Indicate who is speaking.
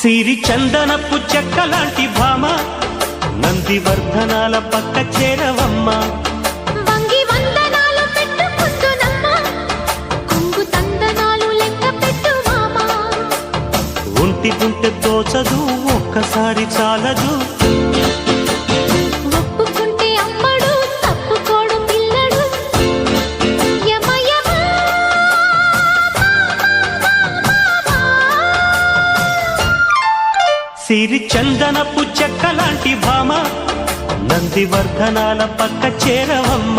Speaker 1: సిరి చందనపు చెక్కలాంటి భామ నందివర్ధనాల పక్క చేరవమ్మ.
Speaker 2: వంగి వందనాలు పెట్టుకుంటున్నమ్మ కొంగు తందనాలు లెక్క పెట్టు మామ.
Speaker 1: ఒంటి గుంటె తోచదు ఒక్కసారి చాలదు
Speaker 2: ఒప్పుకుంటే అమ్మడు తప్పుకోడు పిల్లడు. యమ యమ
Speaker 1: సిరి చందనపు చెక్కలాంటి భామ నందివర్ధనాల పక్క చేరవమ్మ.